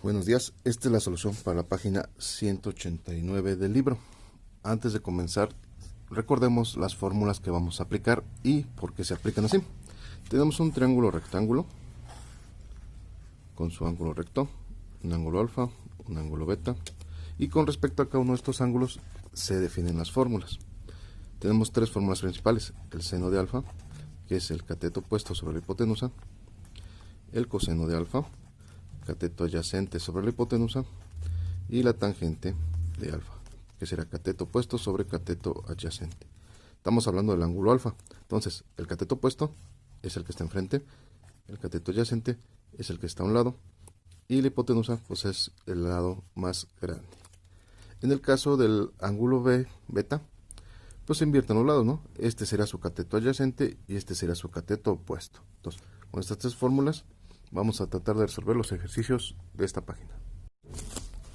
Buenos días, esta es la solución para la página 189 del libro. Antes de comenzar, recordemos las fórmulas que vamos a aplicar y por qué se aplican así. Tenemos un triángulo rectángulo con su ángulo recto, un ángulo alfa, un ángulo beta, y con respecto a cada uno de estos ángulos se definen las fórmulas. Tenemos tres fórmulas principales: el seno de alfa, que es el cateto opuesto sobre la hipotenusa; el coseno de alfa, cateto adyacente sobre la hipotenusa; y la tangente de alfa, que será cateto opuesto sobre cateto adyacente. Estamos hablando del ángulo alfa, entonces el cateto opuesto es el que está enfrente, el cateto adyacente es el que está a un lado, y la hipotenusa pues es el lado más grande. En el caso del ángulo beta, pues se invierten los lados, ¿no? Este será su cateto adyacente y este será su cateto opuesto. Entonces, con estas tres fórmulas vamos a tratar de resolver los ejercicios de esta página.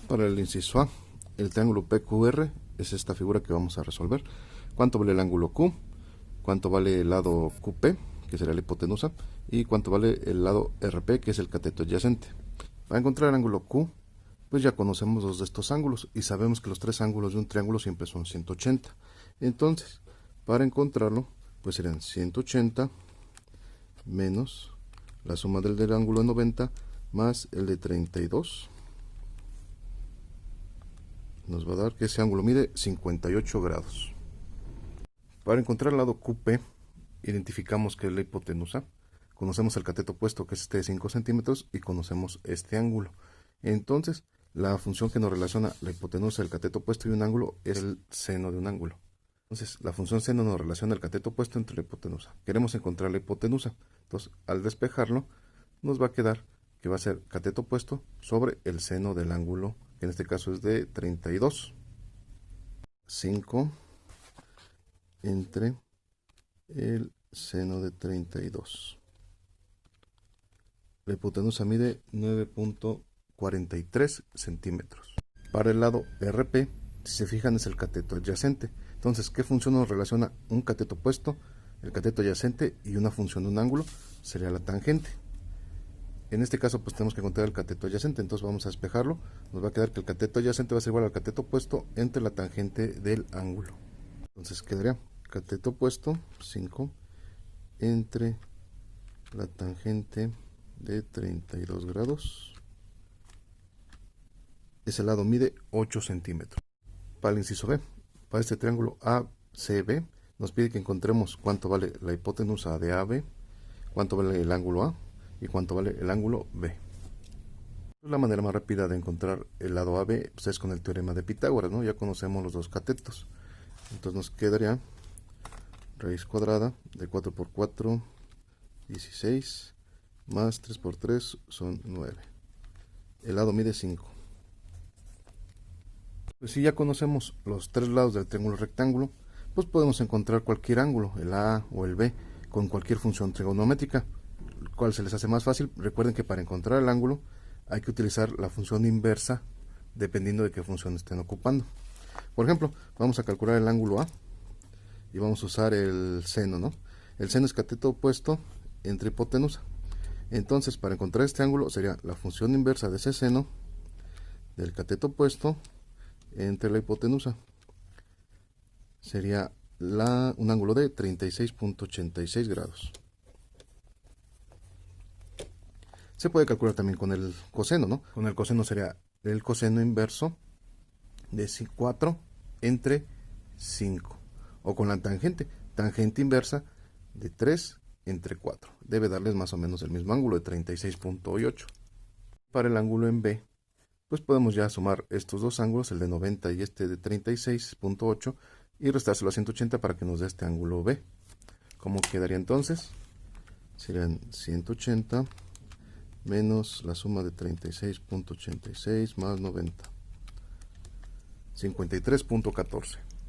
Para el inciso A, el triángulo PQR es esta figura que vamos a resolver. ¿Cuánto vale el ángulo Q? ¿Cuánto vale el lado QP, que será la hipotenusa? ¿Y cuánto vale el lado RP, que es el cateto adyacente? Para encontrar el ángulo Q, pues ya conocemos dos de estos ángulos y sabemos que los tres ángulos de un triángulo siempre son 180. Entonces, para encontrarlo, pues serían 180 menos la suma del ángulo de 90 más el de 32. Nos va a dar que ese ángulo mide 58 grados. Para encontrar el lado QP, identificamos que es la hipotenusa. Conocemos el cateto opuesto, que es este de 5 centímetros, y conocemos este ángulo. Entonces, la función que nos relaciona la hipotenusa, el cateto opuesto y un ángulo es el seno de un ángulo. Entonces, la función seno nos relaciona el cateto opuesto entre la hipotenusa. Queremos encontrar la hipotenusa. Entonces, al despejarlo, nos va a quedar que va a ser cateto opuesto sobre el seno del ángulo, que en este caso es de 32. 5 entre el seno de 32. La hipotenusa mide 9.43 centímetros. Para el lado RP, si se fijan, es el cateto adyacente. Entonces, ¿qué función nos relaciona un cateto opuesto, el cateto adyacente y una función de un ángulo? Sería la tangente. En este caso, pues tenemos que encontrar el cateto adyacente, entonces vamos a despejarlo. Nos va a quedar que el cateto adyacente va a ser igual al cateto opuesto entre la tangente del ángulo. Entonces quedaría cateto opuesto 5 entre la tangente de 32 grados. Ese lado mide 8 centímetros. Para el inciso B, para este triángulo ACB, nos pide que encontremos cuánto vale la hipotenusa de AB, cuánto vale el ángulo A y cuánto vale el ángulo B. La manera más rápida de encontrar el lado AB pues es con el teorema de Pitágoras, ¿no? Ya conocemos los dos catetos. Entonces nos quedaría raíz cuadrada de 4 por 4, 16, más 3 por 3 son 9. El lado mide 5. Pues si ya conocemos los tres lados del triángulo rectángulo, pues podemos encontrar cualquier ángulo, el A o el B, con cualquier función trigonométrica. ¿Cuál se les hace más fácil? Recuerden que para encontrar el ángulo hay que utilizar la función inversa dependiendo de qué función estén ocupando. Por ejemplo, vamos a calcular el ángulo A y vamos a usar el seno, ¿no? El seno es cateto opuesto entre hipotenusa. Entonces, para encontrar este ángulo sería la función inversa de ese seno del cateto opuesto entre la hipotenusa. Sería un ángulo de 36.86 grados. Se puede calcular también con el coseno, ¿no? Con el coseno sería el coseno inverso de 4 entre 5. O con la tangente inversa de 3 entre 4. Debe darles más o menos el mismo ángulo de 36.8. Para el ángulo en B, pues podemos ya sumar estos dos ángulos, el de 90 y este de 36.8, y restárselo a 180 para que nos dé este ángulo B. ¿Cómo quedaría entonces? Serían 180 menos la suma de 36.86 más 90. 53.14.